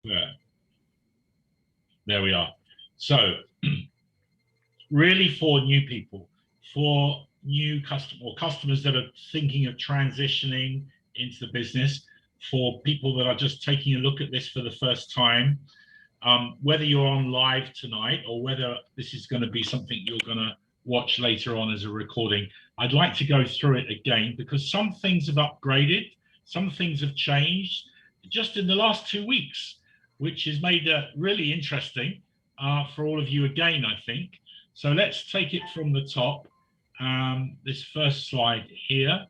Yeah, there we are. So really for new people, for new customers that are thinking of transitioning into the business, for people that are just taking a look at this for the first time, whether you're on live tonight or whether this is going to be something you're going to watch later on as a recording, I'd like to go through it again because some things have upgraded, some things have changed just in the last 2 weeks, which has made it really interesting for all of you again, I think. So let's take it from the top, this first slide here.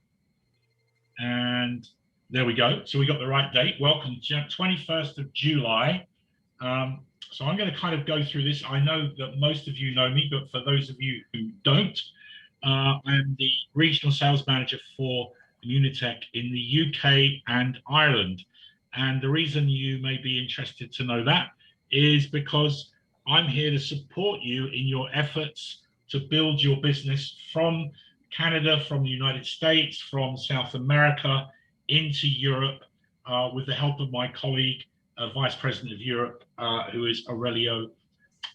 And there we go. So we got the right date. Welcome, 21st of July. So I'm going to kind of go through this. I know that most of you know me, but for those of you who don't, I'm the regional sales manager for Immunotec in the UK and Ireland. And the reason you may be interested to know that is because I'm here to support you in your efforts to build your business from Canada, from the United States, from South America into Europe, with the help of my colleague, Vice President of Europe, who is Aurelio,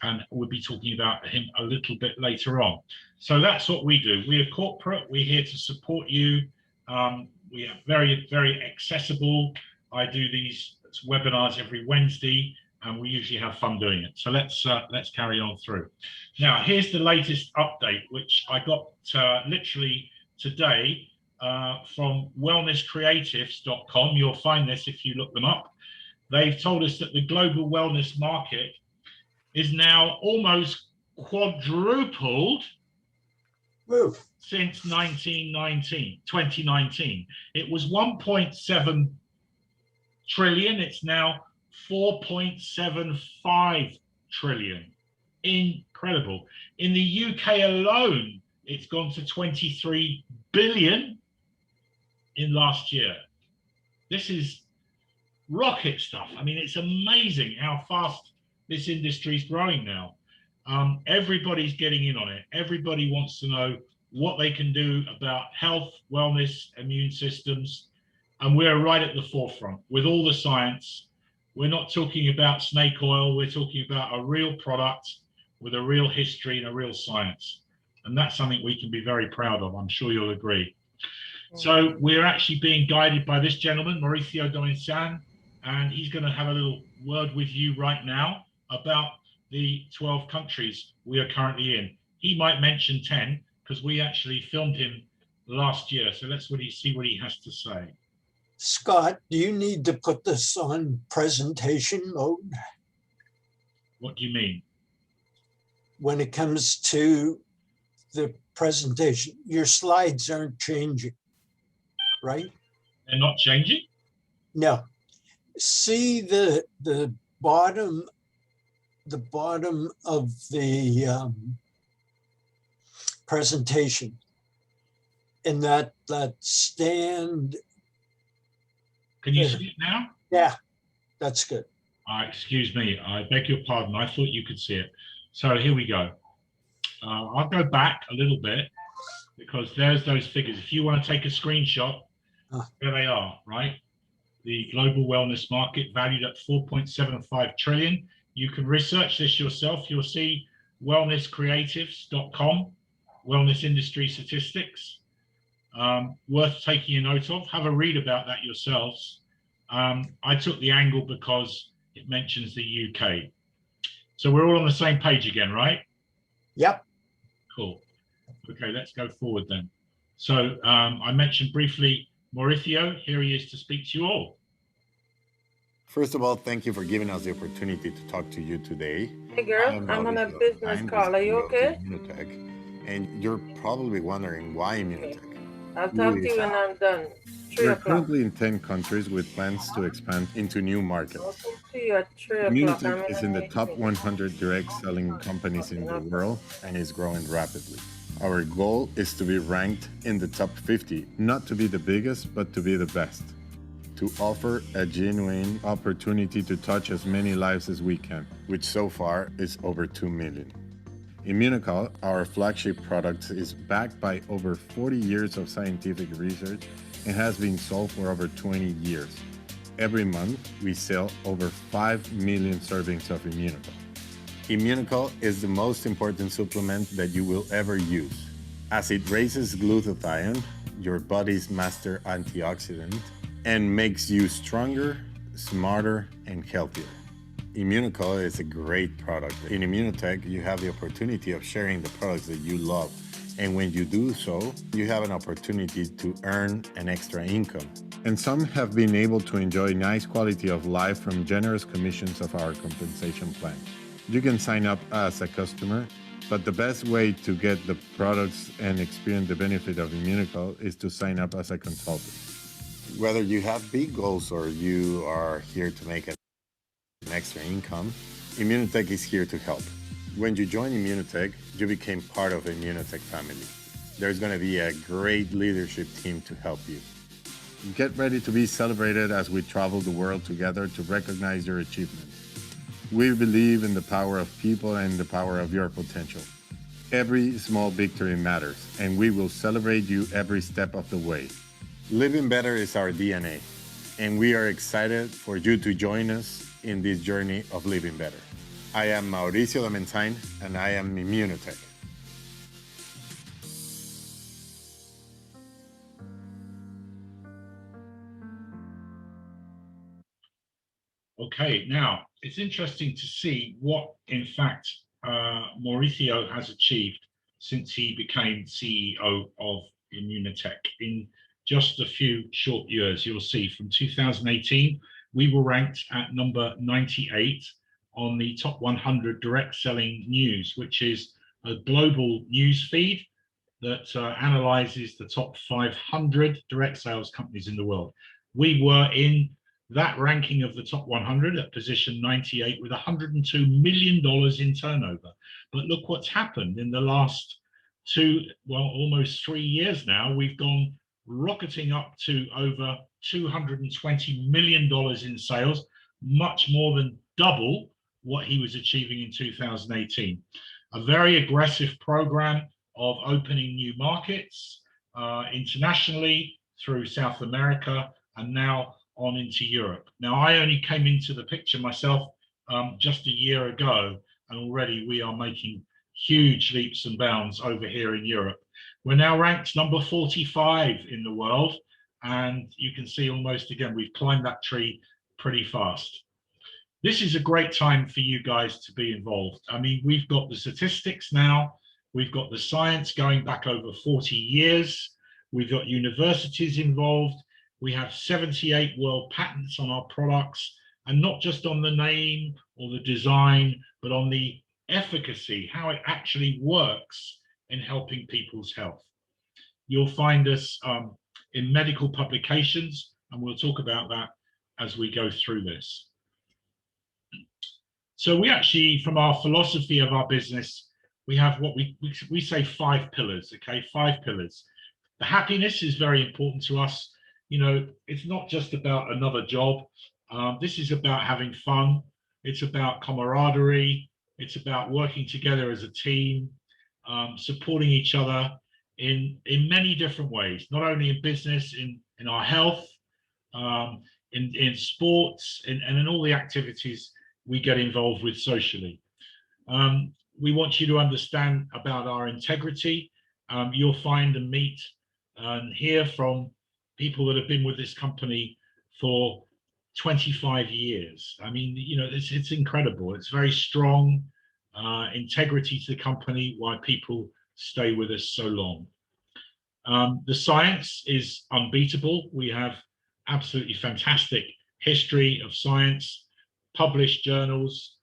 and we'll be talking about him a little bit later on. So that's what we do. We are corporate. We're here to support you. We are very, very accessible. I do these webinars every Wednesday, and we usually have fun doing it. So let's carry on through. Now, here's the latest update, which I got literally today from wellnesscreatives.com. You'll find this if you look them up. They've told us that the global wellness market is now almost quadrupled since 2019. It was 1.7 trillion. It's now 4.75 trillion. Incredible. In the UK alone, it's gone to 23 billion in last year. This is rocket stuff. I mean, it's amazing how fast this industry is growing now. Everybody's getting in on it. Everybody wants to know what they can do about health, wellness, immune systems. And we're right at the forefront with all the science. We're not talking about snake oil. We're talking about a real product with a real history and a real science. And that's something we can be very proud of. I'm sure you'll agree. So we're actually being guided by this gentleman, Mauricio Doinsan, and he's going to have a little word with you right now about the 12 countries we are currently in. He might mention 10 because we actually filmed him last year. So let's see what he has to say. Scott, do you need to put this on presentation mode? What do you mean? When it comes to the presentation, your slides aren't changing, right? They're not changing? No. See the bottom of the presentation, and that stand. Can you see it now? Yeah, that's good. Excuse me, I beg your pardon. I thought you could see it. So here we go. I'll go back a little bit because there's those figures. If you want to take a screenshot, there they are, right? The global wellness market valued at 4.75 trillion. You can research this yourself. You'll see wellnesscreatives.com, wellness industry statistics. Worth taking a note of. Have a read about that yourselves. I took the angle because it mentions the UK. So we're all on the same page again, right? Yep. Cool. Okay, let's go forward then. So I mentioned briefly Mauricio. Here he is to speak to you all. First of all, thank you for giving us the opportunity to talk to you today. Hey girl, I'm on a business call. Are you okay? Immunotec, and you're probably wondering why Immunotec. I'll talk to you when I'm done. 3 We're o'clock. currently in 10 countries with plans to expand into new markets. I'll talk to you at 3 o'clock. Immunotec is in the top 100 direct selling companies in the world and is growing rapidly. Our goal is to be ranked in the top 50, not to be the biggest, but to be the best. To offer a genuine opportunity to touch as many lives as we can, which so far is over 2 million. Immunocal, our flagship product, is backed by over 40 years of scientific research and has been sold for over 20 years. every month, we sell over 5 million servings of Immunicol. Immunicol is the most important supplement that you will ever use, as it raises glutathione, your body's master antioxidant, and makes you stronger, smarter, and healthier. Immunicol is a great product. In Immunotech, you have the opportunity of sharing the products that you love. And when you do so, you have an opportunity to earn an extra income. And some have been able to enjoy nice quality of life from generous commissions of our compensation plan. You can sign up as a customer, but the best way to get the products and experience the benefit of Immunicol is to sign up as a consultant. Whether you have big goals or you are here to make an extra income, Immunotech is here to help. When you join Immunotech, you became part of the Immunotech family. There's going to be a great leadership team to help you. Get ready to be celebrated as we travel the world together to recognize your achievements. We believe in the power of people and the power of your potential. Every small victory matters, and we will celebrate you every step of the way. Living better is our DNA, and we are excited for you to join us in this journey of living better. I am Mauricio Lamentine, and I am Immunotech. Okay, now it's interesting to see what, in fact, Mauricio has achieved since he became CEO of Immunotech. In just a few short years, you'll see from 2018, we were ranked at number 98 on the top 100 direct selling news, which is a global news feed that analyzes the top 500 direct sales companies in the world. We were in that ranking of the top 100 at position 98 with $102 million in turnover. But look what's happened in the last almost 3 years now. We've gone rocketing up to over $220 million in sales, much more than double what he was achieving in 2018. A very aggressive program of opening new markets internationally through South America and now on into Europe. Now, I only came into the picture myself just a year ago, and already we are making huge leaps and bounds over here in Europe. We're now ranked number 45 in the world, and you can see almost, again, we've climbed that tree pretty fast. This is a great time for you guys to be involved. I mean, we've got the statistics now, we've got the science going back over 40 years, we've got universities involved, we have 78 world patents on our products, and not just on the name or the design, but on the efficacy, how it actually works in helping people's health. You'll find us in medical publications, and we'll talk about that as we go through this. So we actually, from our philosophy of our business, we have what we say 5 pillars, okay? 5 pillars. The happiness is very important to us. You know, it's not just about another job. This is about having fun. It's about camaraderie. It's about working together as a team, supporting each other in many different ways, not only in business, in our health, in sports, and in all the activities we get involved with socially. We want you to understand about our integrity. You'll find and meet and hear from people that have been with this company for 25 years. I mean, you know, it's incredible. It's very strong integrity to the company, why people stay with us so long. The science is unbeatable. We have absolutely fantastic history of science, published journals,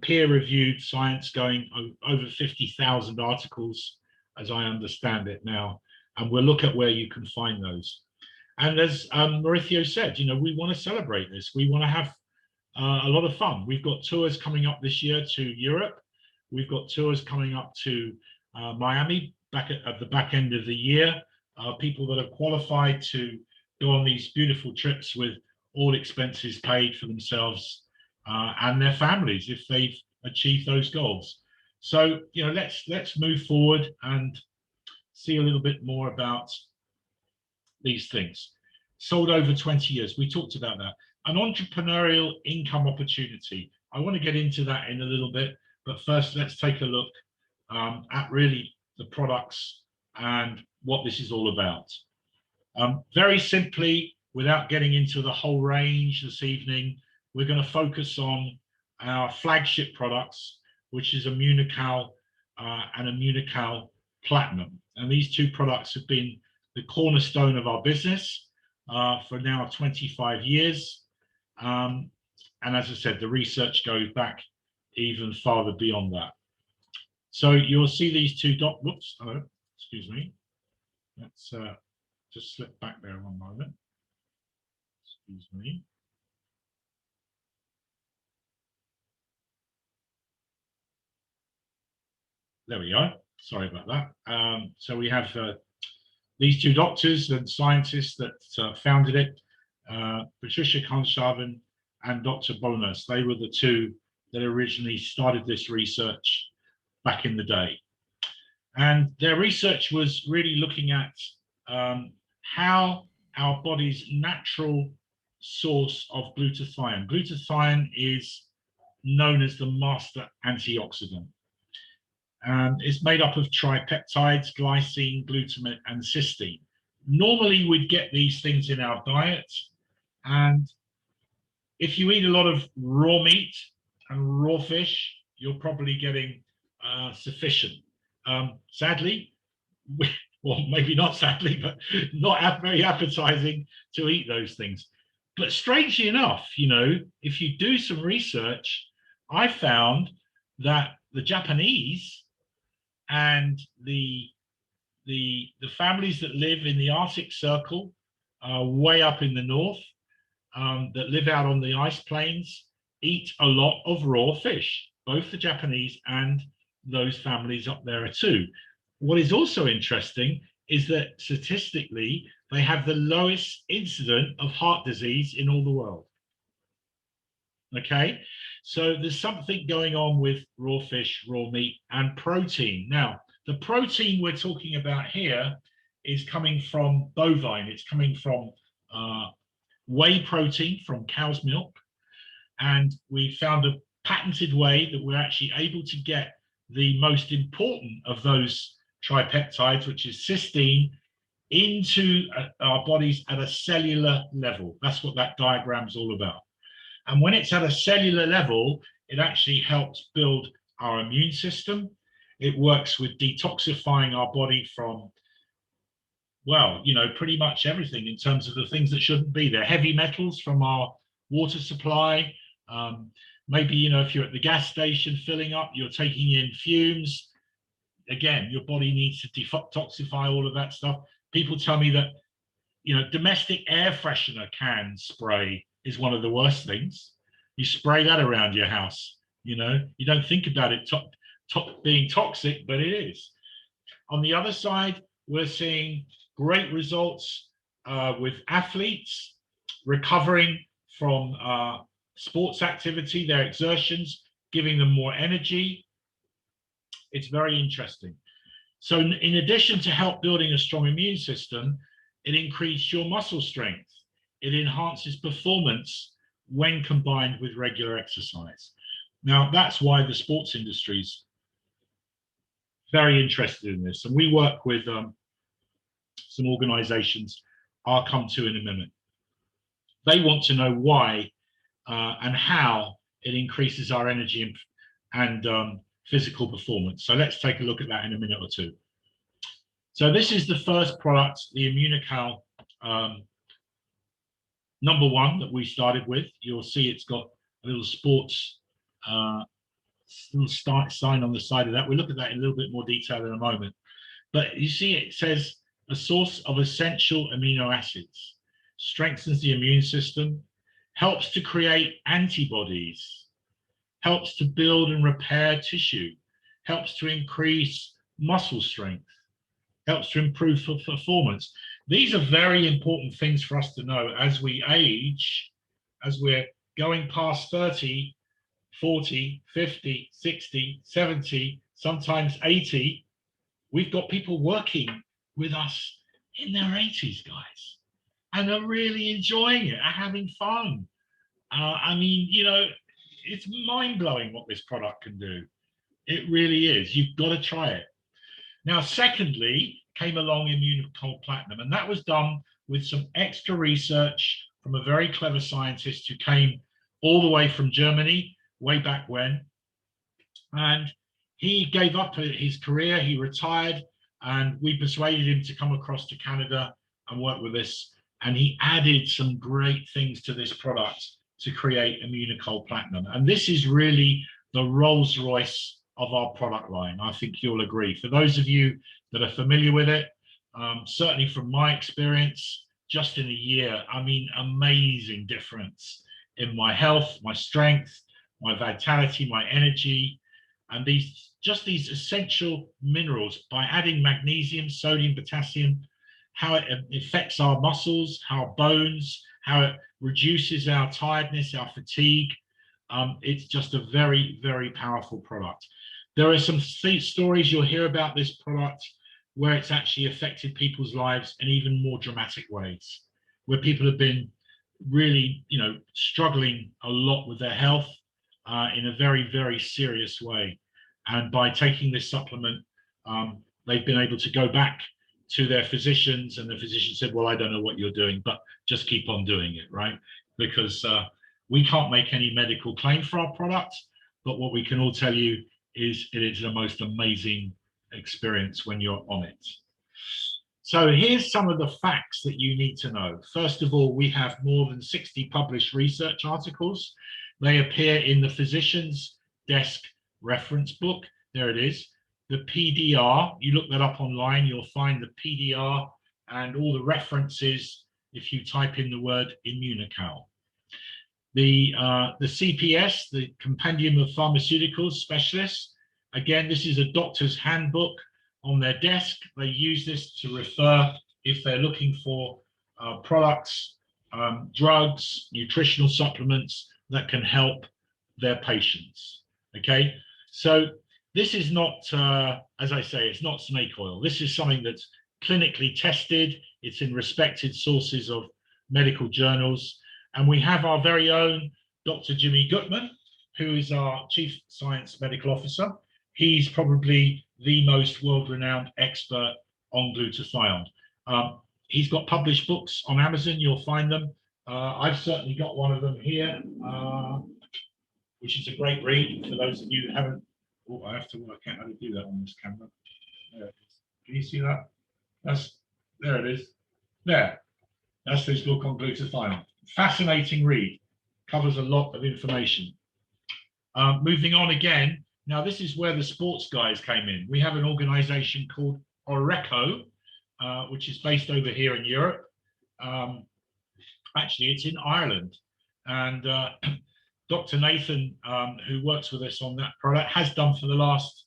peer-reviewed science going over 50,000 articles, as I understand it now. And we'll look at where you can find those. And as Mauricio said, you know, we want to celebrate this. We want to have a lot of fun. We've got tours coming up this year to Europe. We've got tours coming up to Miami at the back end of the year. People that have qualified to go on these beautiful trips with all expenses paid for themselves and their families if they've achieved those goals. So, you know, let's move forward and see a little bit more about these things. Sold over 20 years. We talked about that. an entrepreneurial income opportunity. I want to get into that in a little bit, but first let's take a look at really the products and what this is all about. Very simply, without getting into the whole range this evening, we're going to focus on our flagship products, which is Immunocal and Immunocal Platinum. And these two products have been the cornerstone of our business for now 25 years. And as I said, the research goes back even farther beyond that. So you'll see these two whoops, hello, excuse me. Let's just slip back there one moment. Excuse me. There we go. Sorry about that. So we have these two doctors and scientists that founded it, Patricia Karnshaven and Dr. Bonas. They were the two that originally started this research back in the day. And their research was really looking at how our body's natural source of glutathione. Glutathione is known as the master antioxidant. It's made up of tripeptides, glycine, glutamate, and cysteine. Normally, we'd get these things in our diet. And if you eat a lot of raw meat and raw fish, you're probably getting sufficient. Sadly, well, maybe not sadly, but not very appetizing to eat those things. But strangely enough, you know, if you do some research, I found that the Japanese and the families that live in the Arctic Circle, way up in the north, that live out on the ice plains, eat a lot of raw fish, both the Japanese and those families up there too. What is also interesting is that statistically, they have the lowest incidence of heart disease in all the world. Okay, so there's something going on with raw fish, raw meat, and protein. Now, the protein we're talking about here is coming from bovine. It's coming from whey protein from cow's milk. And we found a patented way that we're actually able to get the most important of those tripeptides, which is cysteine, into our bodies at a cellular level. That's what that diagram's all about. And when it's at a cellular level, it actually helps build our immune system. It works with detoxifying our body from, well, you know, pretty much everything in terms of the things that shouldn't be there. Heavy metals from our water supply. Maybe, you know, if you're at the gas station filling up, you're taking in fumes. Again, your body needs to detoxify all of that stuff. People tell me that, you know, domestic air freshener can spray is one of the worst things. You spray that around your house, you know, you don't think about it being toxic, but it is. On the other side, we're seeing great results with athletes recovering from sports activity, their exertions, giving them more energy. It's very interesting. So in addition to help building a strong immune system, it increases your muscle strength. It enhances performance when combined with regular exercise. Now, that's why the sports industry is very interested in this. And we work with some organizations I'll come to in a minute. They want to know why and how it increases our energy and physical performance. So let's take a look at that in a minute or two. So this is the first product, the Immunocal #1 that we started with. You'll see it's got a little sports little sign on the side of that. We'll look at that in a little bit more detail in a moment. But you see it says a source of essential amino acids, strengthens the immune system, helps to create antibodies, helps to build and repair tissue, helps to increase muscle strength, helps to improve performance. These are very important things for us to know as we age, as we're going past 30, 40, 50, 60, 70, sometimes 80. We've got people working with us in their 80s, guys, and are really enjoying it, are having fun. I mean, you know, it's mind-blowing what this product can do. It really is. You've got to try it. Now, secondly, came along Immunocold Platinum, and that was done with some extra research from a very clever scientist who came all the way from Germany, way back when. And he gave up his career, he retired, and we persuaded him to come across to Canada and work with us. And he added some great things to this product to create Immunocold Platinum. And this is really the Rolls-Royce of our product line. I think you'll agree. For those of you that are familiar with it, certainly from my experience, just in a year, I mean, amazing difference in my health, my strength, my vitality, my energy, and these essential minerals. By adding magnesium, sodium, potassium, how it affects our muscles, our bones, how it reduces our tiredness, our fatigue. It's just a very, very powerful product. There are some stories you'll hear about this product where it's actually affected people's lives in even more dramatic ways, where people have been really, you know, struggling a lot with their health in a very, very serious way. And by taking this supplement, they've been able to go back to their physicians, and the physician said, well, I don't know what you're doing, but just keep on doing it, right? Because we can't make any medical claim for our product, but what we can all tell you is it is the most amazing experience when you're on it. So here's some of the facts that you need to know. First of all, we have more than 60 published research articles. They appear in the Physician's Desk reference book. There it is. The PDR, you look that up online, you'll find the PDR and all the references if you type in the word Immunocal. The CPS, the Compendium of Pharmaceuticals Specialists, again, this is a doctor's handbook on their desk. They use this to refer if they're looking for products, drugs, nutritional supplements that can help their patients, okay? So this is not, as I say, it's not snake oil. This is something that's clinically tested. It's in respected sources of medical journals. And we have our very own Dr. Jimmy Gutman, who is our Chief Science Medical Officer. He's probably the most world-renowned expert on glutathione. He's got published books on Amazon. You'll find them. I've certainly got one of them here, which is a great read for those of you who haven't. Oh, I have to work out how to do that on this camera. There it is. Can you see that? There it is. There. That's this book on glutathione. Fascinating read. Covers a lot of information. Moving on again. Now, this is where the sports guys came in. We have an organization called Oreco, which is based over here in Europe. Actually, it's in Ireland. And Dr. Nathan, who works with us on that product, has done for the last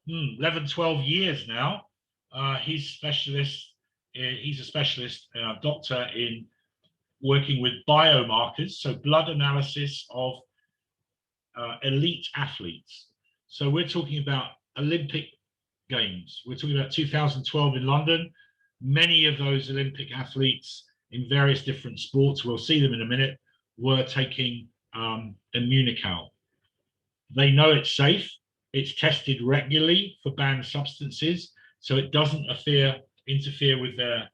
11, 12 years now. He's a specialist doctor in working with biomarkers, so blood analysis of elite athletes. So we're talking about Olympic Games. We're talking about 2012 in London. Many of those Olympic athletes in various different sports, we'll see them in a minute, were taking Immunocal. They know it's safe. It's tested regularly for banned substances, so it doesn't interfere with their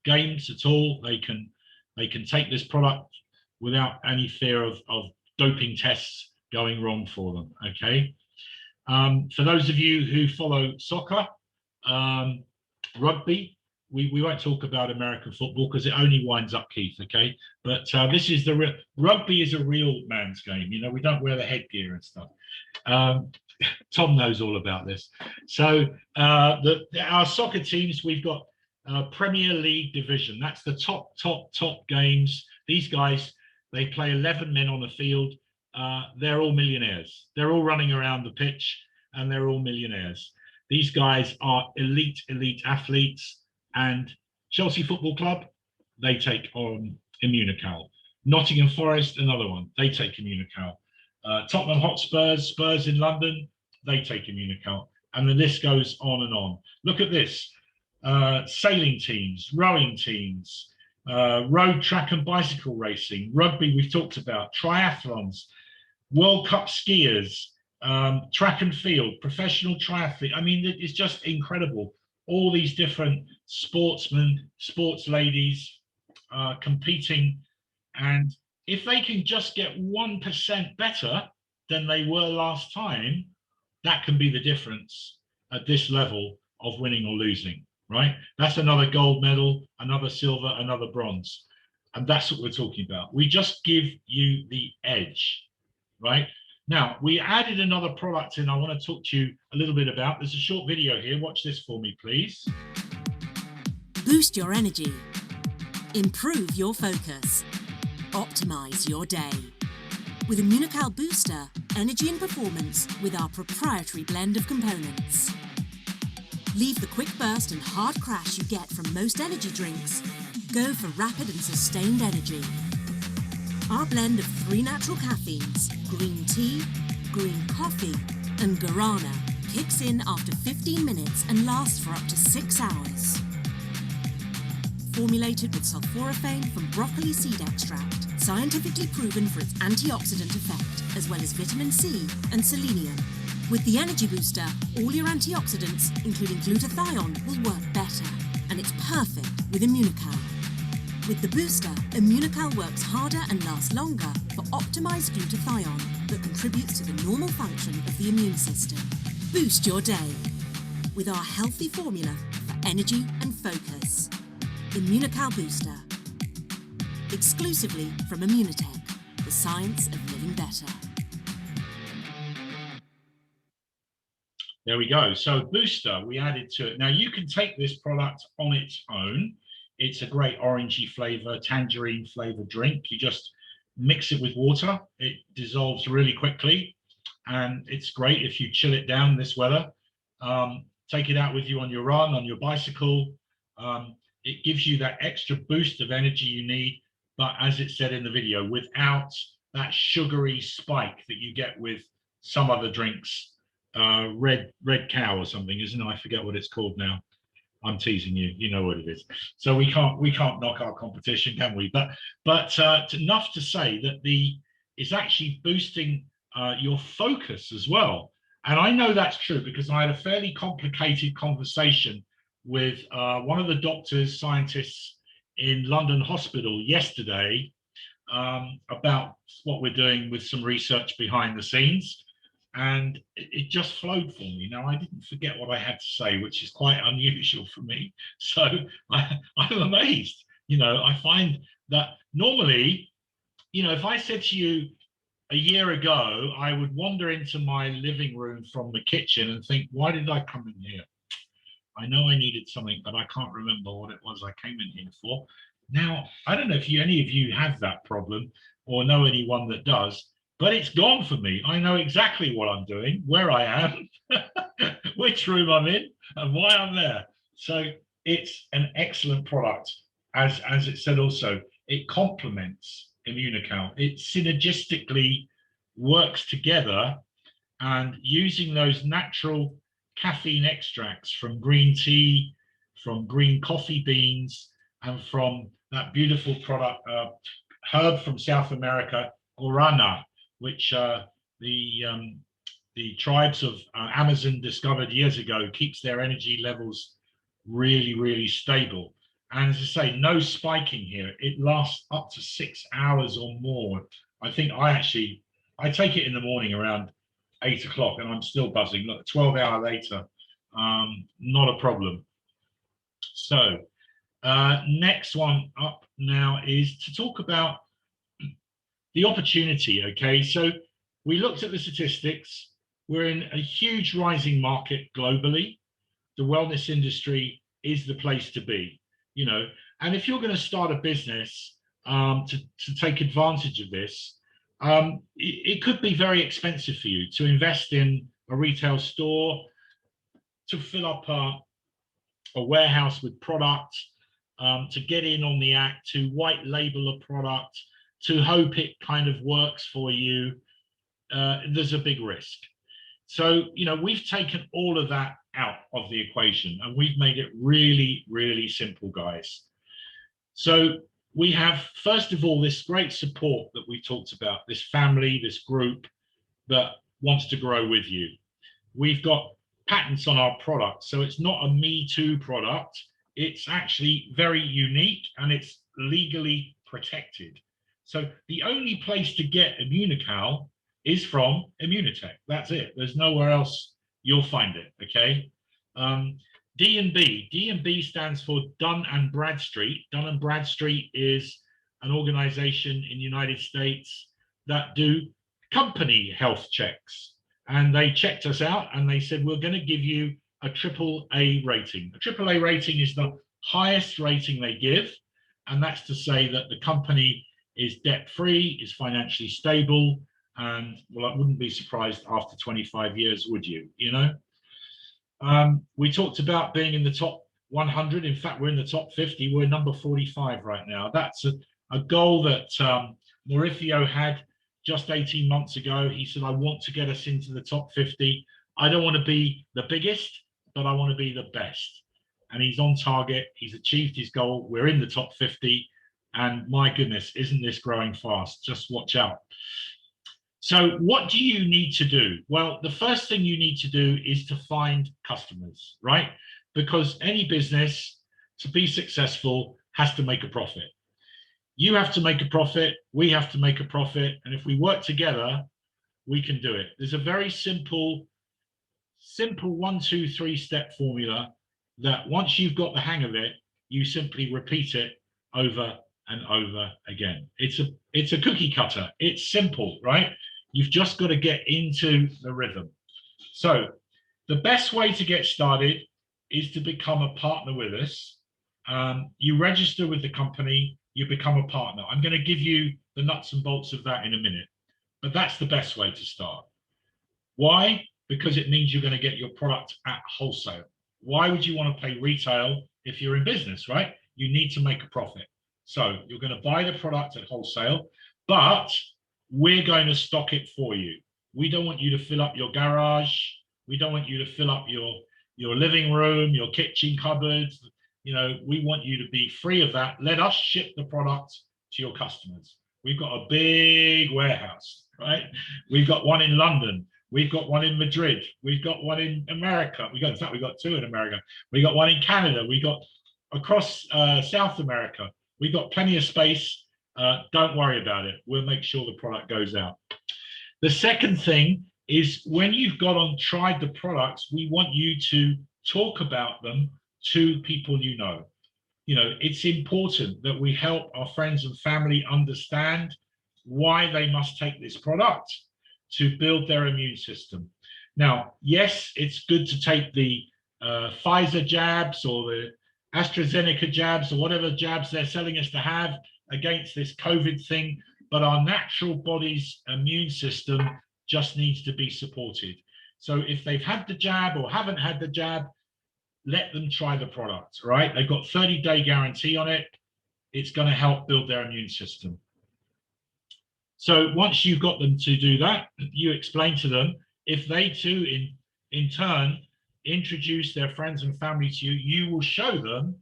games at all. They can take this product without any fear of doping tests going wrong for them, okay? For those of you who follow soccer, rugby, we won't talk about American football because it only winds up Keith, okay? But this is rugby is a real man's game. You know, we don't wear the headgear and stuff. Tom knows all about this. So our soccer teams, we've got Premier League division. That's the top games. These guys, they play 11 men on the field. They're all millionaires. They're all running around the pitch and they're all millionaires. These guys are elite athletes. And Chelsea Football Club, they take on Immunocal. Nottingham Forest, another one, they take Immunocal. Tottenham Hotspurs, Spurs in London, they take Immunocal. And the list goes on and on. Look at this. Sailing teams, rowing teams, road, track and bicycle racing, rugby we've talked about, triathlons, World Cup skiers, track and field, professional triathlete. I mean, it's just incredible. All these different sportsmen, sports ladies competing. And if they can just get 1% better than they were last time, that can be the difference at this level of winning or losing, right? That's another gold medal, another silver, another bronze. And that's what we're talking about. We just give you the edge, right? Now, we added another product in I want to talk to you a little bit about. There's a short video here. Watch this for me, please. Boost your energy. Improve your focus. Optimize your day. With Immunical Booster, energy and performance with our proprietary blend of components. Leave the quick burst and hard crash you get from most energy drinks. Go for rapid and sustained energy. Our blend of 3 natural caffeines, green tea, green coffee, and guarana, kicks in after 15 minutes and lasts for up to 6 hours. Formulated with sulforaphane from broccoli seed extract, scientifically proven for its antioxidant effect, as well as vitamin C and selenium. With the Energy Booster, all your antioxidants, including glutathione, will work better, and it's perfect with Immunical. With the booster, Immunical works harder and lasts longer for optimized glutathione that contributes to the normal function of the immune system. Boost your day with our healthy formula for energy and focus. Immunical Booster. Exclusively from Immunitech, the science of living better. There we go. So booster, we added to it. Now you can take this product on its own. It's a great orangey flavor, tangerine flavor drink. You just mix it with water. It dissolves really quickly. And it's great if you chill it down this weather. Take it out with you on your run, on your bicycle. It gives you that extra boost of energy you need. But as it said in the video, without that sugary spike that you get with some other drinks, red cow or something, isn't it? I forget what it's called now. I'm teasing you. You know what it is. So we can't knock our competition, can we? But enough to say that it's actually boosting your focus as well. And I know that's true because I had a fairly complicated conversation with one of the doctors, scientists in London Hospital yesterday about what we're doing with some research behind the scenes. And it just flowed for me. Now, I didn't forget what I had to say, which is quite unusual for me. So I'm amazed. You know, I find that normally, you know, if I said to you a year ago, I would wander into my living room from the kitchen and think, why did I come in here? I know I needed something, but I can't remember what it was I came in here for. Now, I don't know if any of you have that problem or know anyone that does, but it's gone for me. I know exactly what I'm doing, where I am, which room I'm in, and why I'm there. So it's an excellent product. As it said also, it complements Immunical. It synergistically works together, and using those natural caffeine extracts from green tea, from green coffee beans, and from that beautiful product, herb from South America, guarana, which the tribes of Amazon discovered years ago, keeps their energy levels really, really stable. And as I say, no spiking here. It lasts up to 6 hours or more. I think I take it in the morning around 8 o'clock and I'm still buzzing. Look, 12 hours later, not a problem. So next one up now is to talk about the opportunity. Okay, so we looked at the statistics. We're in a huge rising market globally. The wellness industry is the place to be, you know. And if you're going to start a business to take advantage of this, it could be very expensive for you to invest in a retail store, to fill up a warehouse with product, to get in on the act, to white label a product, to hope it kind of works for you. There's a big risk. So, you know, we've taken all of that out of the equation and we've made it really, really simple, guys. So we have, first of all, this great support that we talked about, this family, this group that wants to grow with you. We've got patents on our product, so it's not a me too product. It's actually very unique and it's legally protected. So the only place to get Immunocal is from Immunotec. That's it. There's nowhere else you'll find it, okay? D&B. D&B stands for Dun & Bradstreet. Dun & Bradstreet is an organization in the United States that do company health checks. And they checked us out and they said, we're going to give you a AAA rating. A AAA rating is the highest rating they give. And that's to say that the company is debt-free, is financially stable. And well, I wouldn't be surprised after 25 years, would you? You know? We talked about being in the top 100. In fact, we're in the top 50. We're number 45 right now. That's a goal that Mauricio had just 18 months ago. He said, I want to get us into the top 50. I don't want to be the biggest, but I want to be the best. And he's on target. He's achieved his goal. We're in the top 50. And my goodness, isn't this growing fast? Just watch out. So what do you need to do? Well, the first thing you need to do is to find customers, right? Because any business, to be successful, has to make a profit. You have to make a profit, we have to make a profit, and if we work together, we can do it. There's a very simple 1, 2, 3 step formula that once you've got the hang of it, you simply repeat it over and over again. It's a cookie cutter. It's simple, right? You've just got to get into the rhythm. So the best way to get started is to become a partner with us. You register with the company, you become a partner. I'm going to give you the nuts and bolts of that in a minute, but that's the best way to start. Why? Because it means you're going to get your product at wholesale. Why would you want to pay retail if you're in business, right? You need to make a profit. So you're going to buy the product at wholesale, but we're going to stock it for you. We don't want you to fill up your garage. We don't want you to fill up your living room, your kitchen cupboards. You know, we want you to be free of that. Let us ship the product to your customers. We've got a big warehouse, right? We've got one in London. We've got one in Madrid. We've got one in America. In fact, we've got 2 in America. We got one in Canada. We got across South America. We've got plenty of space. Don't worry about it. We'll make sure the product goes out. The second thing is when you've tried the products, we want you to talk about them to people you know. You know, it's important that we help our friends and family understand why they must take this product to build their immune system. Now, yes, it's good to take the Pfizer jabs or the AstraZeneca jabs or whatever jabs they're selling us to have against this COVID thing, but our natural body's immune system just needs to be supported. So if they've had the jab or haven't had the jab, let them try the product, right? They've got 30-day guarantee on it. It's going to help build their immune system. So once you've got them to do that, you explain to them, if they too in turn introduce their friends and family to you, you will show them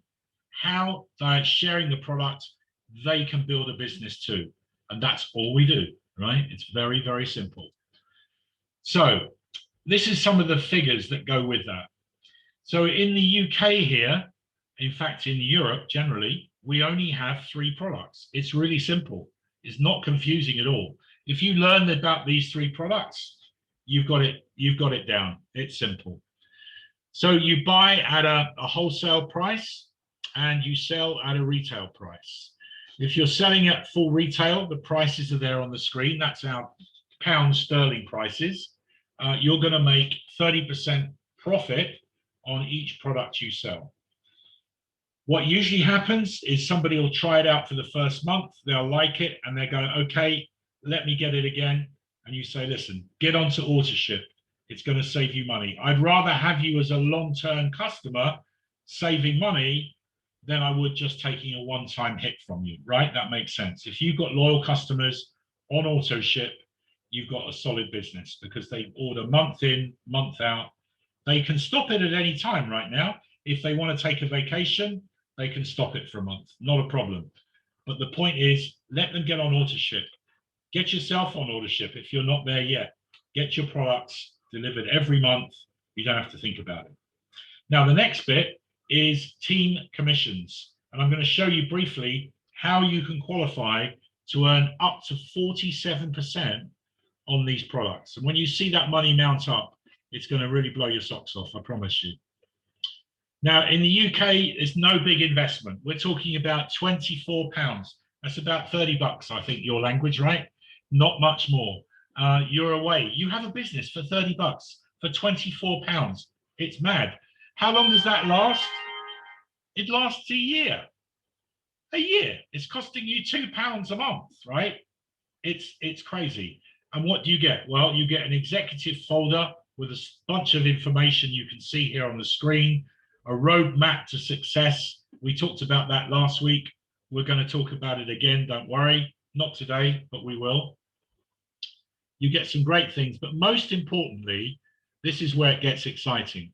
how by sharing the product, they can build a business too. And that's all we do, right? It's very, very simple. So this is some of the figures that go with that. So in the UK here, in fact, in Europe, generally, we only have 3 products. It's really simple. It's not confusing at all. If you learn about these 3 products, you've got it down. It's simple. So you buy at a wholesale price and you sell at a retail price. If you're selling at full retail, the prices are there on the screen. That's our pound sterling prices. You're going to make 30% profit on each product you sell. What usually happens is somebody will try it out for the first month, they'll like it, and they're going, okay, let me get it again. And you say, listen, get onto AutoShip. It's going to save you money. I'd rather have you as a long-term customer saving money than I would just taking a one-time hit from you, right? That makes sense. If you've got loyal customers on AutoShip, you've got a solid business because they order month in, month out. They can stop it at any time right now. If they want to take a vacation, they can stop it for a month, not a problem. But the point is, let them get on AutoShip. Get yourself on AutoShip if you're not there yet. Get your products delivered every month. You don't have to think about it. Now, the next bit is team commissions. And I'm going to show you briefly how you can qualify to earn up to 47% on these products. And when you see that money mount up, it's going to really blow your socks off, I promise you. Now, in the UK, it's no big investment. We're talking about £24. That's about 30 bucks, I think, your language, right? Not much more. You're away. You have a business for 30 bucks, for £24. It's mad. How long does that last? It lasts a year. A year. It's costing you £2 a month, right? It's crazy. And what do you get? Well, you get an executive folder with a bunch of information you can see here on the screen, a roadmap to success. We talked about that last week. We're going to talk about it again, don't worry. Not today, but we will. You get some great things, but most importantly, this is where it gets exciting.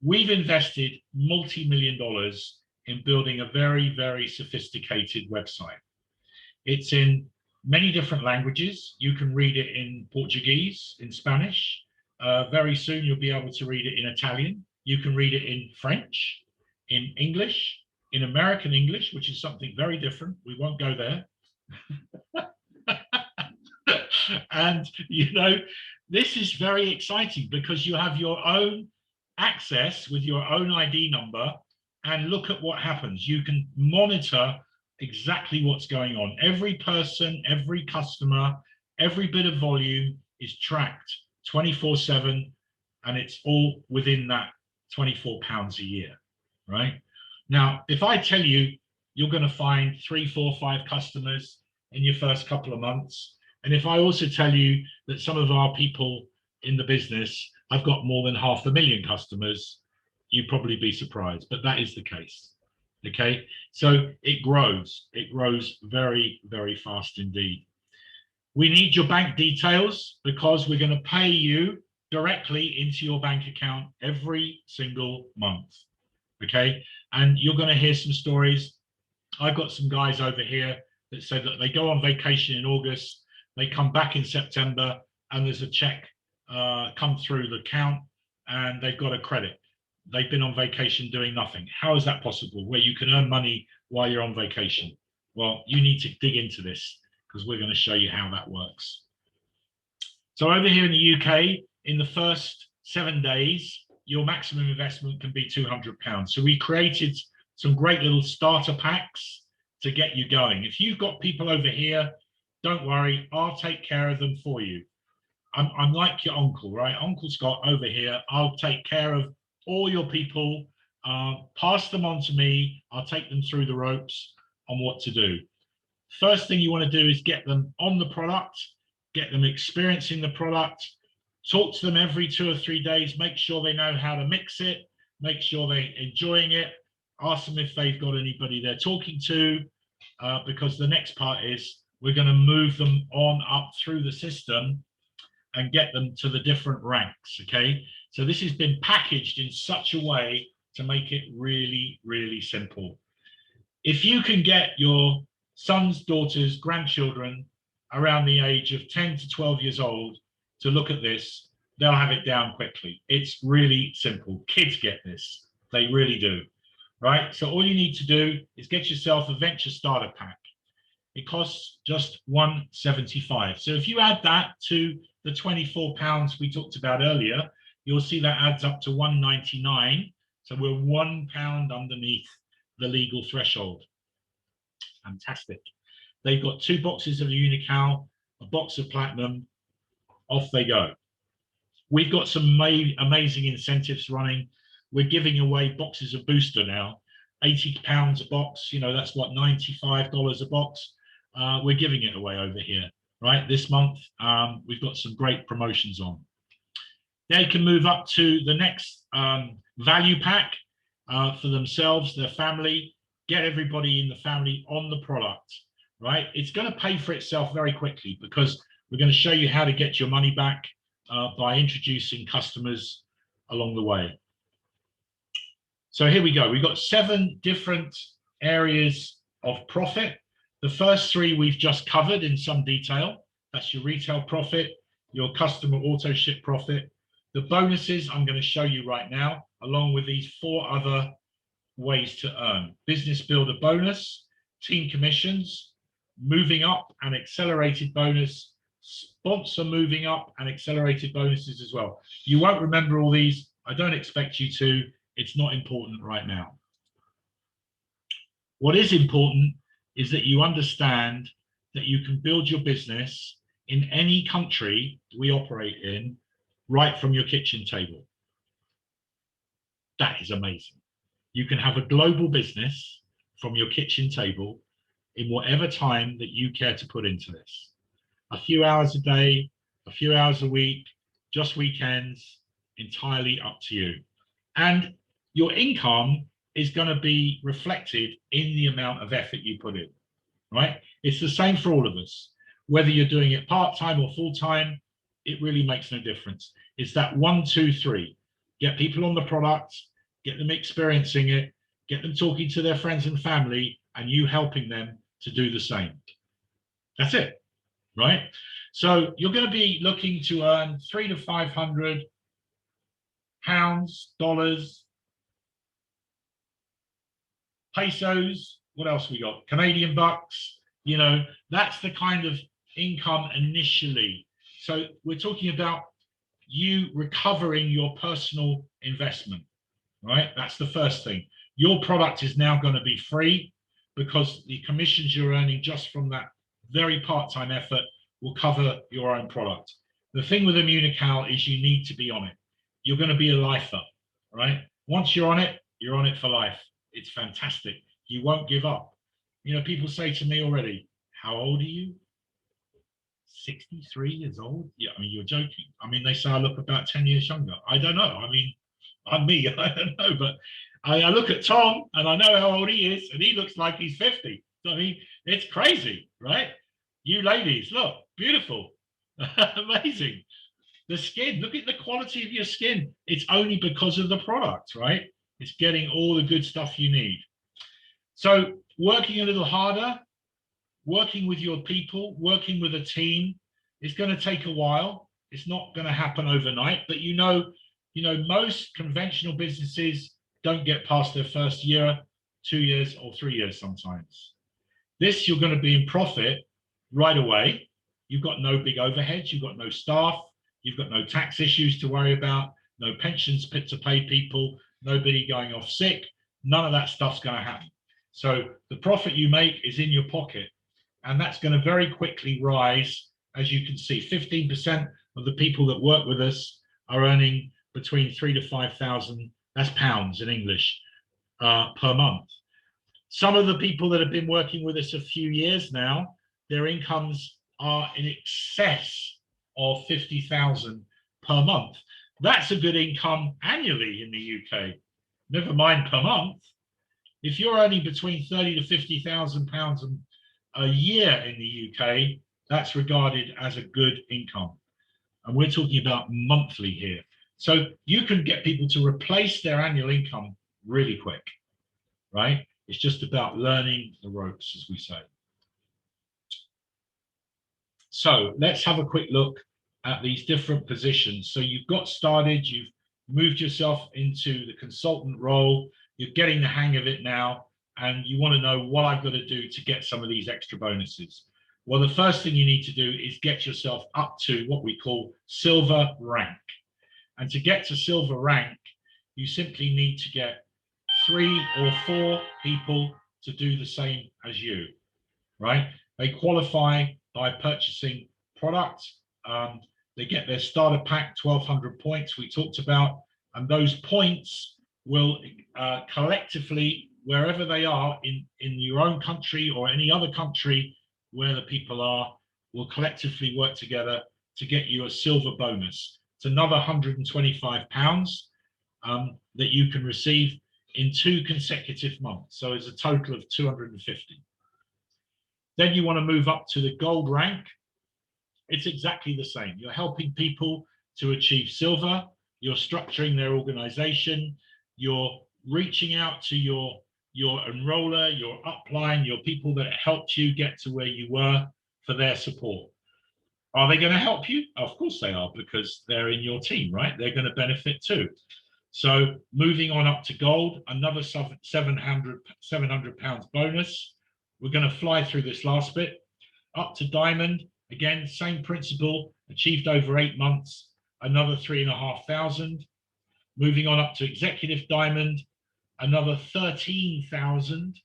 We've invested multi-million dollars in building a very, very sophisticated website. It's in many different languages. You can read it in Portuguese, in Spanish. Very soon you'll be able to read it in Italian. You can read it in French, in English, in American English, which is something very different. We won't go there. And, you know, this is very exciting because you have your own access with your own ID number and look at what happens. You can monitor exactly what's going on. Every person, every customer, every bit of volume is tracked 24/7, and it's all within that £24 a year, right? Now, if I tell you you're going to find 3, 4, 5 customers in your first couple of months, and if I also tell you that some of our people in the business have got more than 500,000 customers, you'd probably be surprised, but that is the case. Okay, so it grows very, very fast indeed. We need your bank details because we're going to pay you directly into your bank account every single month. Okay, and you're going to hear some stories. I've got some guys over here that said that they go on vacation in August, they come back in September, and there's a check come through the account and they've got a credit. They've been on vacation doing nothing. How is that possible, where you can earn money while you're on vacation? Well, you need to dig into this because we're going to show you how that works. So over here in the UK, in the first 7 days, your maximum investment can be £200. So we created some great little starter packs to get you going. If you've got people over here, don't worry, I'll take care of them for you. I'm like your uncle, right? Uncle Scott over here. I'll take care of all your people, pass them on to me. I'll take them through the ropes on what to do. First thing you want to do is get them on the product, get them experiencing the product, talk to them every 2 or 3 days, make sure they know how to mix it, make sure they're enjoying it, ask them if they've got anybody they're talking to, because the next part is we're going to move them on up through the system and get them to the different ranks, okay? So this has been packaged in such a way to make it really, really simple. If you can get your sons, daughters, grandchildren around the age of 10 to 12 years old to look at this, they'll have it down quickly. It's really simple. Kids get this. They really do, right? So all you need to do is get yourself a Venture Starter Pack. It costs just £1.75. So if you add that to the £24 we talked about earlier, you'll see that adds up to £1.99. So we're £1 underneath the legal threshold. Fantastic. They've got 2 boxes of Unical, a box of Platinum. Off they go. We've got some amazing incentives running. We're giving away boxes of Booster now, £80 a box. You know, that's what, $95 a box. We're giving it away over here, right? This month, we've got some great promotions on. They can move up to the next value pack for themselves, their family, get everybody in the family on the product, right? It's going to pay for itself very quickly because we're going to show you how to get your money back by introducing customers along the way. So here we go. We've got 7 different areas of profit. The first three we've just covered in some detail. That's your retail profit, your customer auto ship profit. The bonuses I'm going to show you right now, along with these 4 other ways to earn. Business builder bonus, team commissions, moving up and accelerated bonus, sponsor moving up and accelerated bonuses as well. You won't remember all these. I don't expect you to. It's not important right now. What is important is that you understand that you can build your business in any country we operate in right from your kitchen table. That is amazing. You can have a global business from your kitchen table in whatever time that you care to put into this. A few hours a day, a few hours a week, just weekends, entirely up to you. And your income is going to be reflected in the amount of effort you put in, right? It's the same for all of us. Whether you're doing it part-time or full-time, it really makes no difference. It's that 1, 2, 3. Get people on the product, get them experiencing it, get them talking to their friends and family, and you helping them to do the same. That's it, right? So you're going to be looking to earn 300 to 500 pounds, dollars, pesos, what else we got? Canadian bucks, you know, that's the kind of income initially. So we're talking about you recovering your personal investment, right? That's the first thing. Your product is now going to be free because the commissions you're earning just from that very part-time effort will cover your own product. The thing with Immunical is you need to be on it. You're going to be a lifer, right? Once you're on it for life. It's fantastic. You won't give up. You know, people say to me already, how old are you? 63 years old? Yeah, I mean, you're joking. I mean, they say I look about 10 years younger. I don't know. I mean, I'm me. I don't know. But I look at Tom and I know how old he is, and he looks like he's 50. I mean, it's crazy, right? You ladies, look, beautiful. Amazing. The skin, look at the quality of your skin. It's only because of the product, right? It's getting all the good stuff you need. So working a little harder, working with your people, working with a team is going to take a while. It's not going to happen overnight, but you know, most conventional businesses don't get past their first year, 2 years or 3 years sometimes. This, you're going to be in profit right away. You've got no big overheads. You've got no staff. You've got no tax issues to worry about, no pensions to pay people, nobody going off sick. None of that stuff's going to happen. So the profit you make is in your pocket, and that's going to very quickly rise. As you can see, 15% of the people that work with us are earning between 3,000 to 5,000, that's pounds in English, per month. Some of the people that have been working with us a few years now, their incomes are in excess of 50,000 per month. That's a good income annually in the UK, never mind per month. If you're earning between 30 to 50,000 pounds a year in the UK, that's regarded as a good income. And we're talking about monthly here. So you can get people to replace their annual income really quick, right? It's just about learning the ropes, as we say. So let's have a quick look at these different positions. So you've got started, you've moved yourself into the consultant role, you're getting the hang of it now, and you want to know what I've got to do to get some of these extra bonuses. Well, the first thing you need to do is get yourself up to what we call silver rank. And to get to silver rank, you simply need to get 3 or 4 people to do the same as you, right? They qualify by purchasing product. They get their starter pack, 1,200 points we talked about, and those points will collectively, wherever they are in your own country or any other country where the people are, will collectively work together to get you a silver bonus. It's another £125 that you can receive in 2 consecutive months. So it's a total of 250. Then you want to move up to the gold rank. It's exactly the same. You're helping people to achieve silver. You're structuring their organization. You're reaching out to your your enroller, your upline, your people that helped you get to where you were, for their support. Are they going to help you? Of course they are, because they're in your team, right? They're going to benefit too. So moving on up to gold, another 700 pounds bonus. We're going to fly through this last bit. Up to diamond, again, same principle, achieved over 8 months, another 3,500. Moving on up to executive diamond, another 13,000.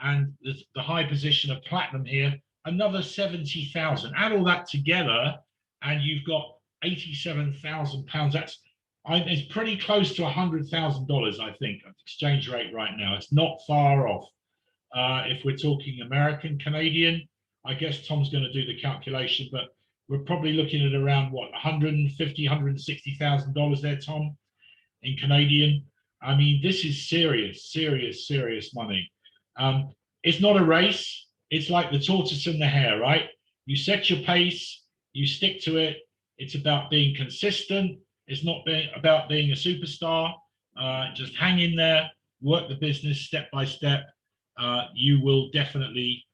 And the high position of platinum here, another 70,000. Add all that together, and you've got 87,000 pounds. It's pretty close to $100,000, I think, exchange rate right now. It's not far off. If we're talking American, Canadian, I guess Tom's going to do the calculation, but we're probably looking at around what, $150,000, $160,000 there, Tom, in Canadian. I mean, this is serious, serious, serious money. It's not a race. It's like the tortoise and the hare, right? You set your pace, you stick to it. It's about being consistent. It's not about being a superstar. Just hang in there, work the business step by step. You will definitely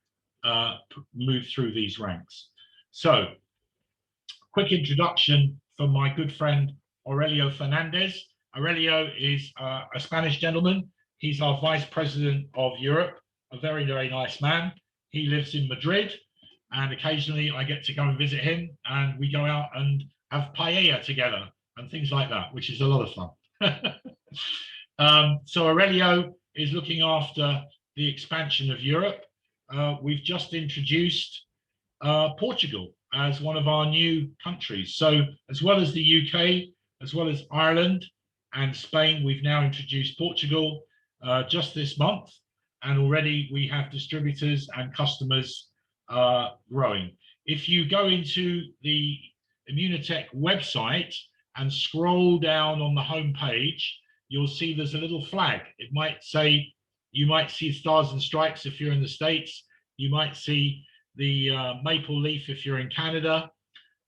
move through these ranks. So, quick introduction from my good friend Aurelio Fernandez. Aurelio is a Spanish gentleman. He's our Vice President of Europe, a very, very nice man. He lives in Madrid, and occasionally I get to go and visit him, and we go out and have paella together and things like that, which is a lot of fun. So Aurelio is looking after the expansion of Europe. We've just introduced Portugal as one of our new countries. So as well as the UK, as well as Ireland and Spain, we've now introduced Portugal just this month. And already we have distributors and customers growing. If you go into the Immunotec website and scroll down on the home page, you'll see there's a little flag. It might say, you might see stars and stripes if you're in the States. You might see the maple leaf if you're in Canada.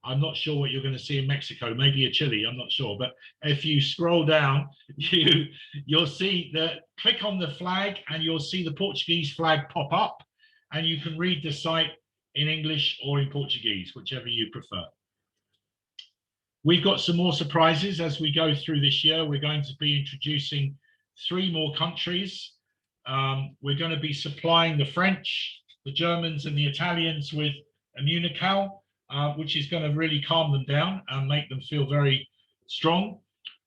I'm not sure what you're going to see in Mexico, maybe a chili, I'm not sure. But if you scroll down, you'll see click on the flag and you'll see the Portuguese flag pop up, and you can read the site in English or in Portuguese, whichever you prefer. We've got some more surprises as we go through this year. We're going to be introducing 3 more countries. We're going to be supplying the French, the Germans and the Italians with Immunical, which is going to really calm them down and make them feel very strong.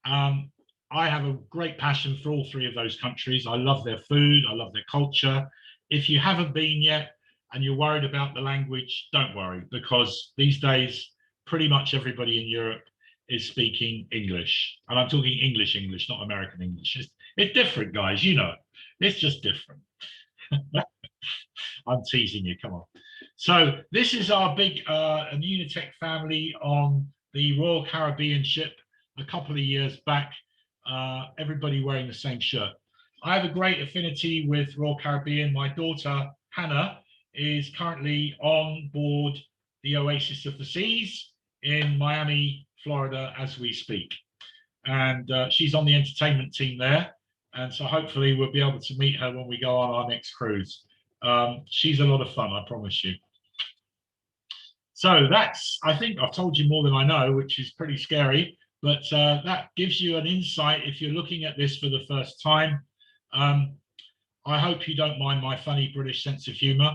I have a great passion for all 3 of those countries. I love their food. I love their culture. If you haven't been yet and you're worried about the language, don't worry, because these days, pretty much everybody in Europe is speaking English. And I'm talking English, not American English. It's different, guys, you know. It's just different. I'm teasing you, come on. So this is our big Immunotec family on the Royal Caribbean ship a couple of years back, everybody wearing the same shirt. I have a great affinity with Royal Caribbean. My daughter, Hannah, is currently on board the Oasis of the Seas in Miami, Florida, as we speak. And she's on the entertainment team there. And so hopefully we'll be able to meet her when we go on our next cruise. She's a lot of fun, I promise you. So I think I've told you more than I know, which is pretty scary, but that gives you an insight if you're looking at this for the first time. I hope you don't mind my funny British sense of humor.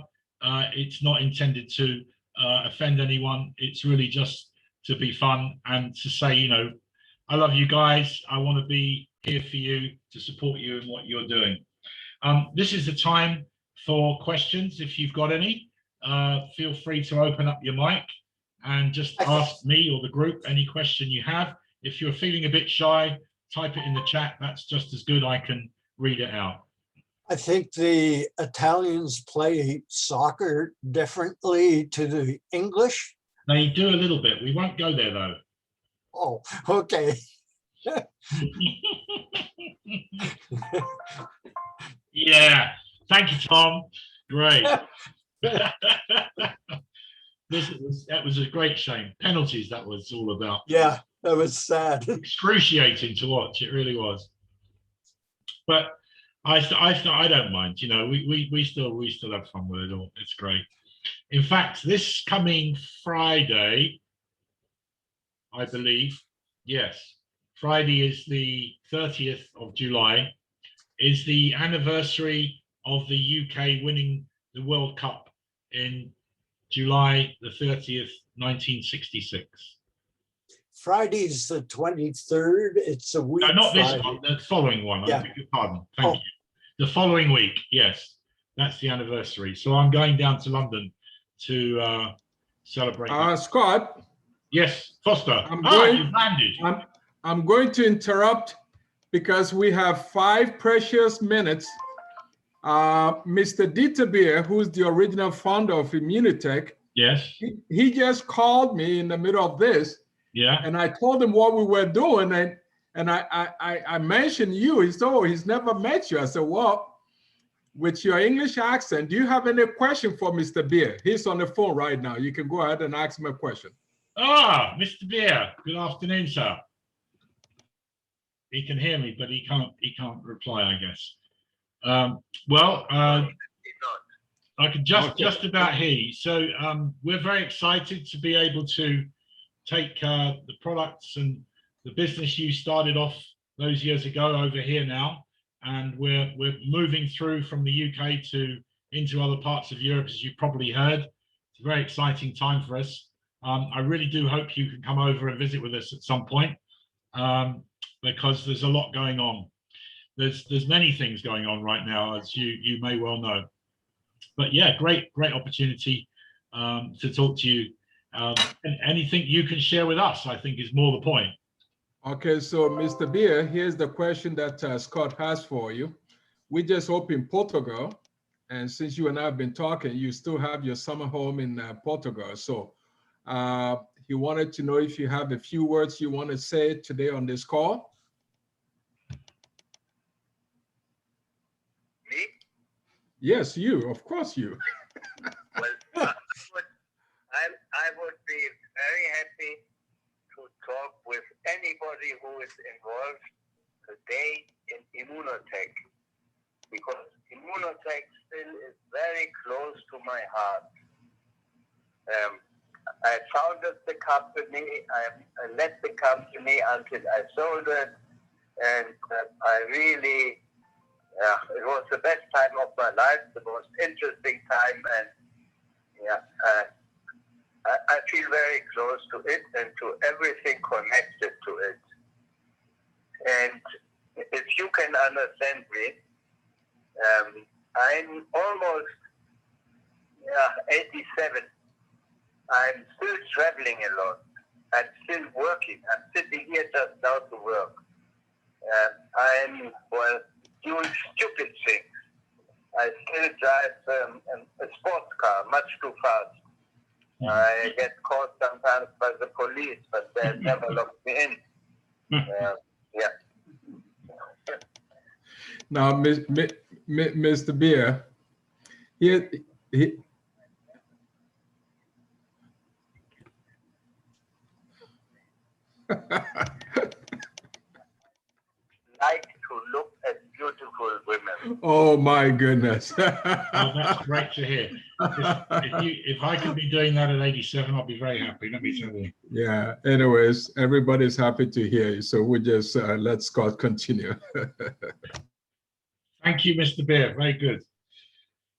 It's not intended to offend anyone. It's really just to be fun and to say, you know, I love you guys. I want to be here for you, to support you in what you're doing. This is the time for questions. If you've got any, feel free to open up your mic and just ask me or the group any question you have. If you're feeling a bit shy, type it in the chat. That's just as good. I can read it out. I think the Italians play soccer differently to the English. They do a little bit. We won't go there though. Oh, okay. Yeah. Thank you, Tom. Great. That was a great shame. Penalties, that was all about. Yeah, that was sad. Excruciating to watch. It really was. But I don't mind. You know, we still have fun with it all. It's great. In fact, this coming Friday, I believe, yes, Friday is the 30th of July, is the anniversary of the UK winning the World Cup in July the 30th, 1966. Friday's the 23rd. It's a week. No, not this Friday. one, the following one. Yeah. I beg your pardon. Thank you. The following week, yes, that's the anniversary. So I'm going down to London to celebrate. Scott. Yes, Foster. You've landed. I'm going to interrupt because we have 5 precious minutes. Mr. Dieter Beer, who's the original founder of Immunotech, yes, he just called me in the middle of this. Yeah. And I told him what we were doing, and I mentioned you. He said, oh, he's never met you. I said, well, with your English accent, do you have any question for Mr. Beer? He's on the phone right now. You can go ahead and ask him a question. Ah, Mr. Beer. Good afternoon, sir. He can hear me, but he can't reply, I guess. Well, I can just about hear you. So we're very excited to be able to take the products and the business you started off those years ago over here now, and we're moving through from the UK into other parts of Europe, as you probably heard. It's a very exciting time for us. I really do hope you can come over and visit with us at some point, because there's a lot going on. There's many things going on right now, as you may well know. But yeah, great opportunity to talk to you. And anything you can share with us, I think, is more the point. Okay, so Mr. Beer, here's the question that Scott has for you. We just opened Portugal, and since you and I have been talking, you still have your summer home in Portugal. So he wanted to know if you have a few words you want to say today on this call. Me? Yes, you. Of course, you. Well, I would be very happy to talk with anybody who is involved today in Immunotech, because Immunotech still is very close to my heart. I founded the company, I led the company until I sold it, and I really, it was the best time of my life, the most interesting time, and I feel very close to it and to everything connected to it. And if you can understand me, I'm almost 87. I'm still traveling a lot. I'm still working. I'm sitting here just now to work. I'm, doing stupid things. I still drive a sports car much too fast. I get caught sometimes by the police, but they never lock me in. Now, Mr. Beer, like to look at beautiful women. Oh my goodness. Oh, that's great to hear. If I could be doing that at 87, I'll be very happy. Let me tell you. Yeah. Anyways, everybody's happy to hear you. So we just let Scott continue. Thank you, Mr. Beer. Very good.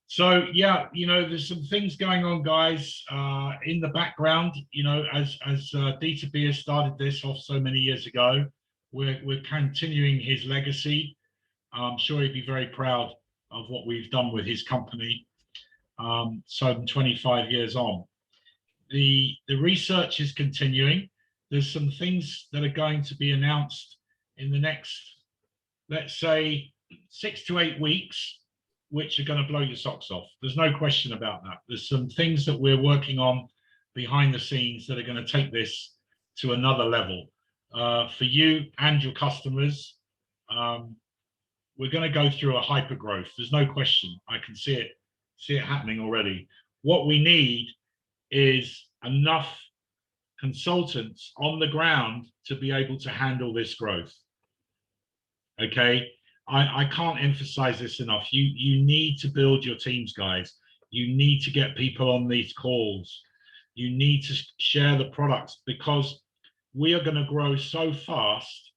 So yeah, there's some things going on, guys, in the background. As Dieter Beer started this off so many years ago, we're continuing his legacy. I'm sure he'd be very proud of what we've done with his company. So 25 years on, the research is continuing. There's some things that are going to be announced in the next, let's say, 6 to 8 weeks, which are going to blow your socks off. There's no question about that. There's some things that we're working on behind the scenes that are going to take this to another level for you and your customers. We're going to go through a hyper growth. There's no question. I can see it happening already. What we need is enough consultants on the ground to be able to handle this growth. Okay, I can't emphasize this enough. You need to build your teams, guys. You need to get people on these calls. You need to share the products, because we are going to grow so fast,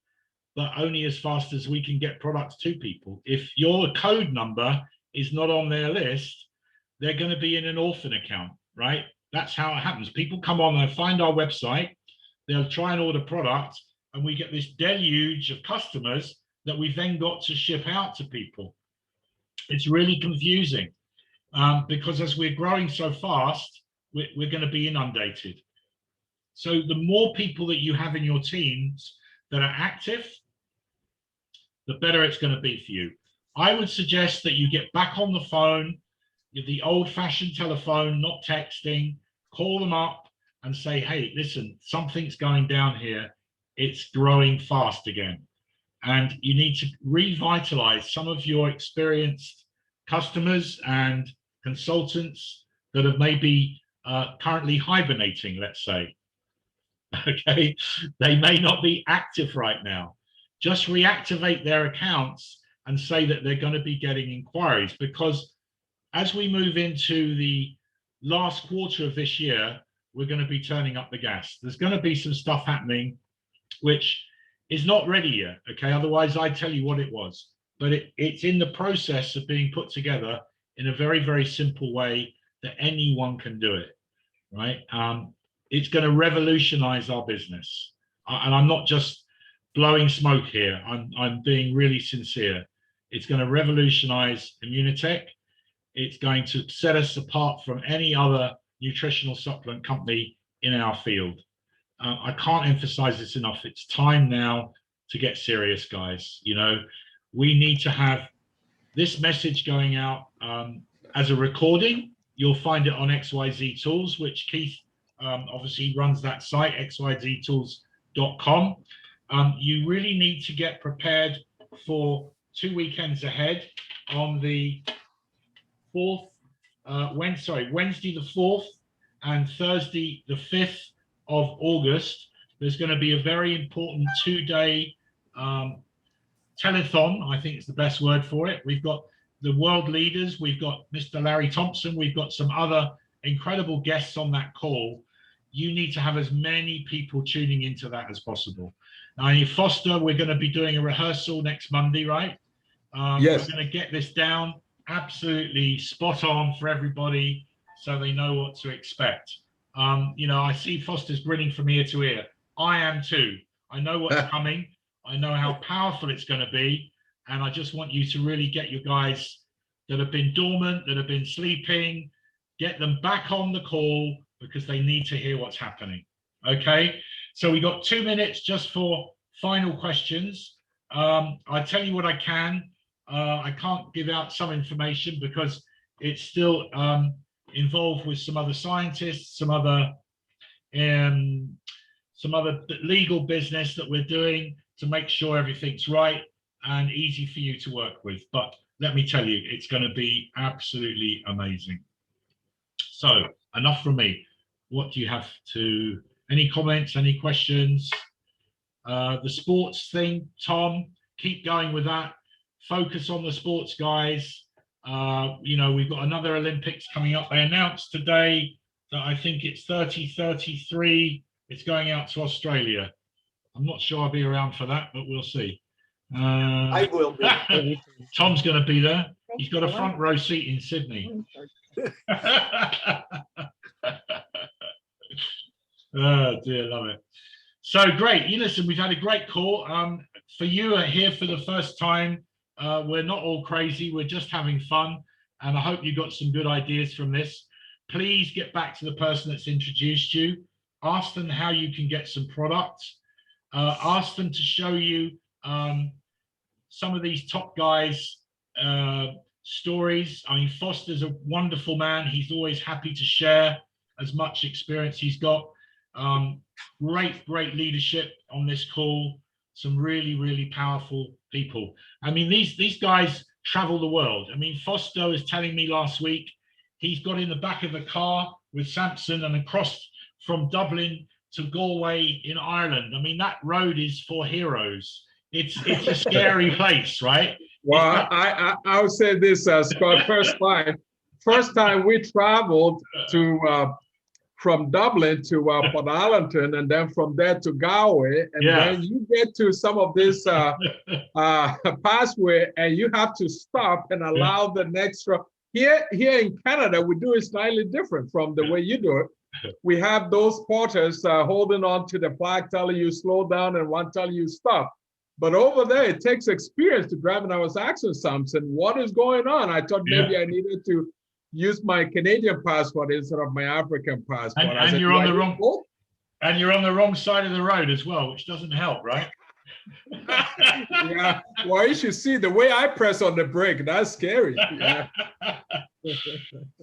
but only as fast as we can get products to people. If your code number is not on their list, they're going to be in an orphan account, right? That's how it happens. People come on, they'll find our website, they'll try and order products, and we get this deluge of customers that we've then got to ship out to people. It's really confusing, because as we're growing so fast, we're going to be inundated. So the more people that you have in your teams that are active, the better it's going to be for you. I would suggest that you get back on the phone, the old-fashioned telephone, not texting. Call them up and say, hey, listen, something's going down here. It's growing fast again. And you need to revitalize some of your experienced customers and consultants that have maybe currently hibernating, let's say. Okay, they may not be active right now. Just reactivate their accounts and say that they're going to be getting inquiries, because as we move into the last quarter of this year, we're going to be turning up the gas. There's going to be some stuff happening which is not ready yet. Okay, otherwise I'd tell you what it was, but it's in the process of being put together in a very, very simple way that anyone can do it, right? It's going to revolutionize our business. And I'm not just blowing smoke here. I'm being really sincere. It's going to revolutionize Immunotech. It's going to set us apart from any other nutritional supplement company in our field. I can't emphasize this enough. It's time now to get serious, guys. You know, we need to have this message going out as a recording. You'll find it on XYZ Tools, which Keith obviously runs that site, xyztools.com. You really need to get prepared for 2 weekends ahead. On the 4th, Wednesday the 4th and Thursday the 5th of August, there's going to be a very important 2-day telethon, I think it's the best word for it. We've got the world leaders, we've got Mr. Larry Thompson, we've got some other incredible guests on that call. You need to have as many people tuning into that as possible. Now, in Foster, we're going to be doing a rehearsal next Monday, right? Yes. We're going to get this down absolutely spot on for everybody so they know what to expect. You know, I see Foster's grinning from ear to ear. I am too. I know what's coming. I know how powerful it's going to be. And I just want you to really get your guys that have been dormant, that have been sleeping, get them back on the call, because they need to hear what's happening. Okay, so we got 2 minutes just for final questions. I tell you what I can. I can't give out some information because it's still involved with some other scientists, some other legal business that we're doing to make sure everything's right and easy for you to work with. But let me tell you, it's going to be absolutely amazing. So enough from me. What do you have to, any comments, any questions? The sports thing, Tom, keep going with that. Focus on the sports, guys. You know, we've got another Olympics coming up. They announced today that I think it's 3033. It's going out to Australia. I'm not sure I'll be around for that, but we'll see. I will be. Tom's going to be there. He's got a front row seat in Sydney. Oh dear, love it. So great. You listen, we've had a great call. For you here for the first time, we're not all crazy. We're just having fun. And I hope you got some good ideas from this. Please get back to the person that's introduced you. Ask them how you can get some products. Ask them to show you some of these top guys' stories. I mean, Foster's a wonderful man. He's always happy to share as much experience he's got. Great leadership on this call. Some really, really powerful people. I mean, these guys travel the world. I mean, Foster was telling me last week, he's got in the back of a car with Samson and across from Dublin to Galway in Ireland. I mean, that road is for heroes. it's a scary place, right? Well, I would say this, Scott. First time we traveled to from Dublin to Port Arlington, and then from there to Galway, and then you get to some of this pathway, and you have to stop and allow the next truck. Here in Canada, we do it slightly different from the way you do it. We have those porters holding on to the flag, telling you slow down, and one telling you stop. But over there, it takes experience to drive, and I was asking Samson, what is going on? I thought maybe I needed to use my Canadian passport instead of my African passport. And you're on the wrong, and you're on the wrong side of the road as well, which doesn't help, right? Yeah, well, you should see the way I press on the brake. That's scary. Yeah.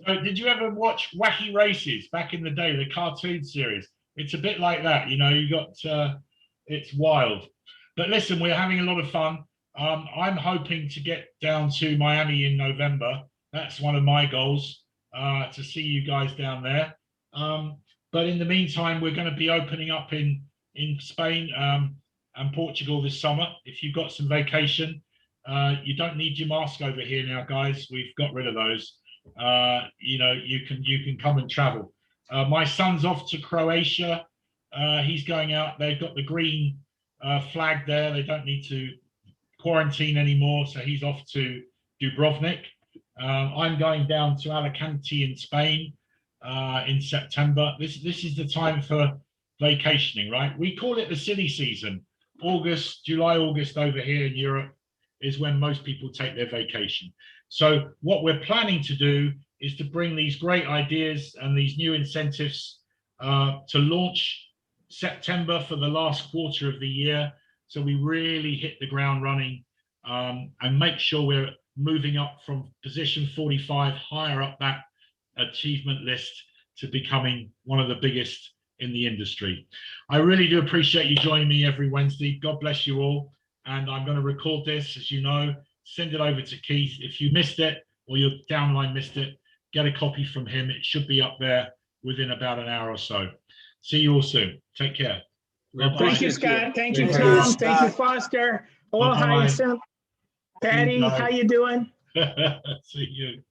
So did you ever watch Wacky Races back in the day, the cartoon series? It's a bit like that, you know. You got it's wild. But listen, we're having a lot of fun. I'm hoping to get down to Miami in November. That's one of my goals, to see you guys down there. But in the meantime, we're going to be opening up in Spain and Portugal this summer. If you've got some vacation, you don't need your mask over here now, guys. We've got rid of those. You know, you can come and travel. My son's off to Croatia. He's going out. They've got the green flag there. They don't need to quarantine anymore, so he's off to Dubrovnik. I'm going down to Alicante in Spain in September. This is the time for vacationing, right? We call it the silly season. July, August over here in Europe is when most people take their vacation. So what we're planning to do is to bring these great ideas and these new incentives to launch September for the last quarter of the year. So we really hit the ground running and make sure we're moving up from position 45 higher up that achievement list to becoming one of the biggest in the industry. I really do appreciate you joining me every Wednesday. God bless you all. And I'm going to record this, as you know, send it over to Keith. If you missed it or your downline missed it, get a copy from him. It should be up there within about an hour or so. See you all soon. Take care. Thank you, Scott. Thank you, Tom. Thank you, Foster. Hello, hi, Patty. How you doing? See you.